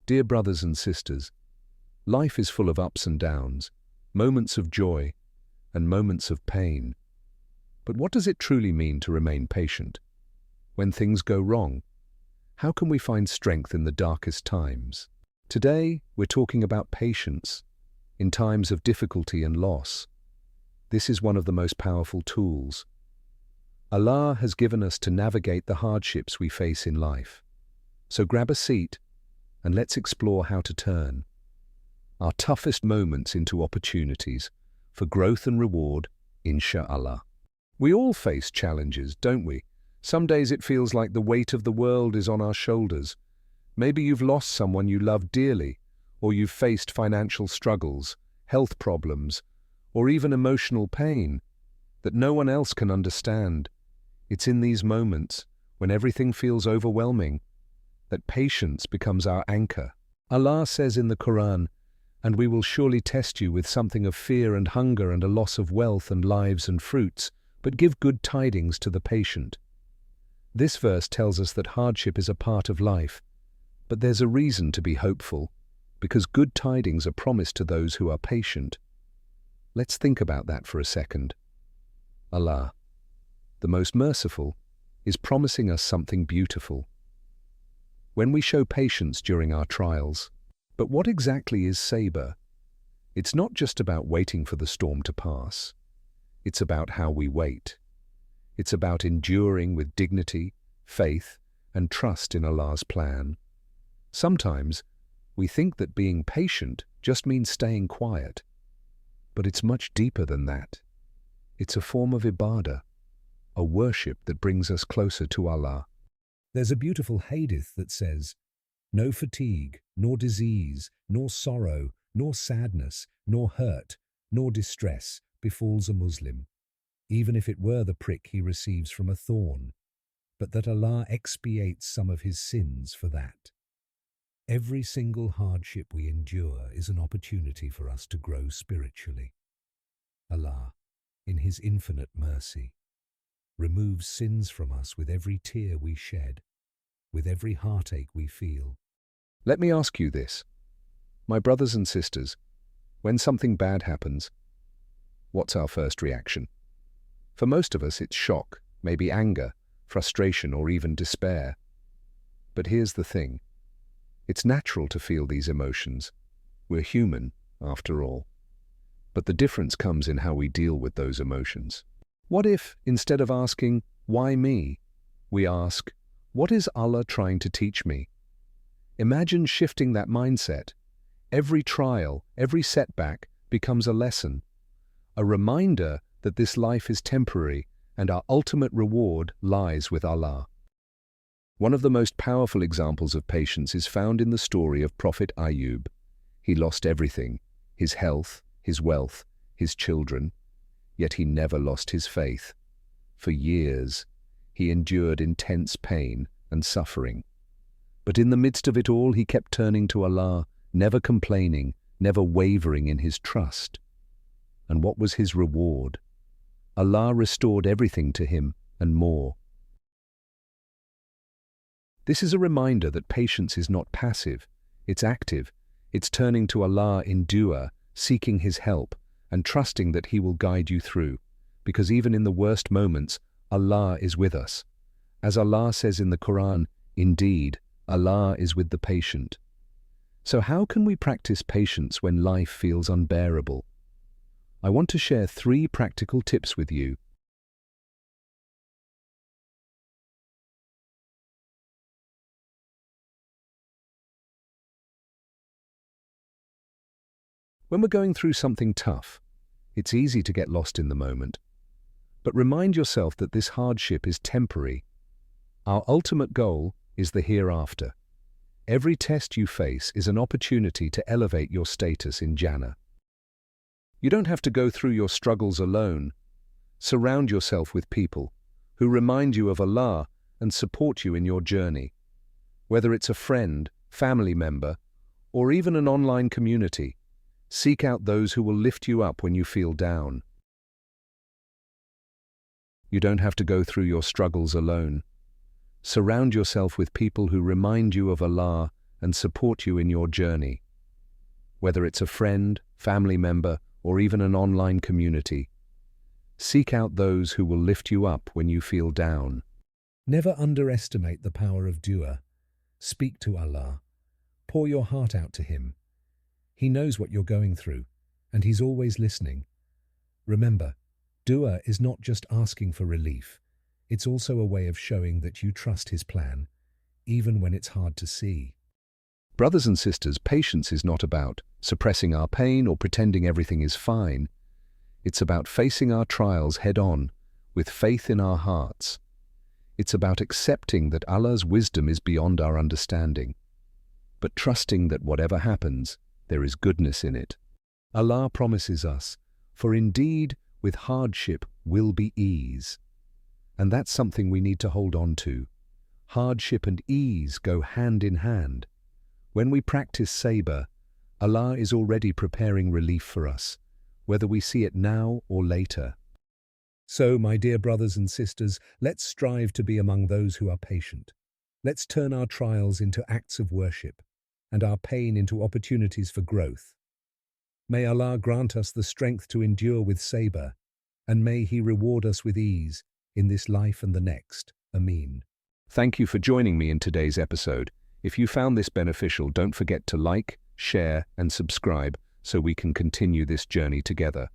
Dear brothers and sisters, life is full of ups and downs, moments of joy and moments of pain. But what does it truly mean to remain patient? When things go wrong, how can we find strength in the darkest times? Today, we're talking about patience in times of difficulty and loss. This is one of the most powerful tools Allah has given us to navigate the hardships we face in life. So grab a seat and let's explore how to turn our toughest moments into opportunities for growth and reward, inshallah. We all face challenges, don't we? Some days it feels like the weight of the world is on our shoulders. Maybe you've lost someone you love dearly, or you've faced financial struggles, health problems, or even emotional pain that no one else can understand. It's in these moments, when everything feels overwhelming, that patience becomes our anchor. Allah says in the Qur'an, "And we will surely test you with something of fear and hunger and a loss of wealth and lives and fruits, but give good tidings to the patient." This verse tells us that hardship is a part of life, but there's a reason to be hopeful, because good tidings are promised to those who are patient. Let's think about that for a second. Allah, the most merciful, is promising us something beautiful when we show patience during our trials. But what exactly is Sabr? It's not just about waiting for the storm to pass. It's about how we wait. It's about enduring with dignity, faith, and trust in Allah's plan. Sometimes we think that being patient just means staying quiet, but it's much deeper than that. It's a form of ibadah, a worship that brings us closer to Allah. There's a beautiful hadith that says, "No fatigue, nor disease, nor sorrow, nor sadness, nor hurt, nor distress befalls a Muslim, even if it were the prick he receives from a thorn, but that Allah expiates some of his sins for that." Every single hardship we endure is an opportunity for us to grow spiritually. Allah, in His infinite mercy, removes sins from us with every tear we shed, with every heartache we feel. Let me ask you this, my brothers and sisters, when something bad happens, what's our first reaction? For most of us, it's shock, maybe anger, frustration, or even despair. But here's the thing. It's natural to feel these emotions. We're human, after all. But the difference comes in how we deal with those emotions. What if, instead of asking, "Why me?" we ask, "What is Allah trying to teach me?" Imagine shifting that mindset. Every trial, every setback becomes a lesson, a reminder that this life is temporary and our ultimate reward lies with Allah. One of the most powerful examples of patience is found in the story of Prophet Ayub. He lost everything, his health, his wealth, his children, yet he never lost his faith. For years, he endured intense pain and suffering. But in the midst of it all, he kept turning to Allah, never complaining, never wavering in his trust. And what was his reward? Allah restored everything to him and more. This is a reminder that patience is not passive, it's active. It's turning to Allah in dua, seeking His help, and trusting that He will guide you through, because even in the worst moments, Allah is with us. As Allah says in the Qur'an, "Indeed, Allah is with the patient." So how can we practice patience when life feels unbearable? I want to share 3 practical tips with you. When we're going through something tough, it's easy to get lost in the moment. But remind yourself that this hardship is temporary. Our ultimate goal is the hereafter. Every test you face is an opportunity to elevate your status in Jannah. You don't have to go through your struggles alone. Surround yourself with people who remind you of Allah and support you in your journey. Whether it's a friend, family member, or even an online community, seek out those who will lift you up when you feel down. You don't have to go through your struggles alone. Surround yourself with people who remind you of Allah and support you in your journey. Whether it's a friend, family member, or even an online community, seek out those who will lift you up when you feel down. Never underestimate the power of dua. Speak to Allah. Pour your heart out to Him. He knows what you're going through, and He's always listening. Remember, dua is not just asking for relief. It's also a way of showing that you trust His plan, even when it's hard to see. Brothers and sisters, patience is not about suppressing our pain or pretending everything is fine. It's about facing our trials head-on, with faith in our hearts. It's about accepting that Allah's wisdom is beyond our understanding, but trusting that whatever happens, there is goodness in it. Allah promises us, "For indeed, with hardship will be ease." And that's something we need to hold on to. Hardship and ease go hand in hand. When we practice Sabr, Allah is already preparing relief for us, whether we see it now or later. So, my dear brothers and sisters, let's strive to be among those who are patient. Let's turn our trials into acts of worship, and our pain into opportunities for growth. May Allah grant us the strength to endure with Sabr, and may He reward us with ease in this life and the next. Ameen. Thank you for joining me in today's episode. If you found this beneficial, don't forget to like, share, and subscribe so we can continue this journey together.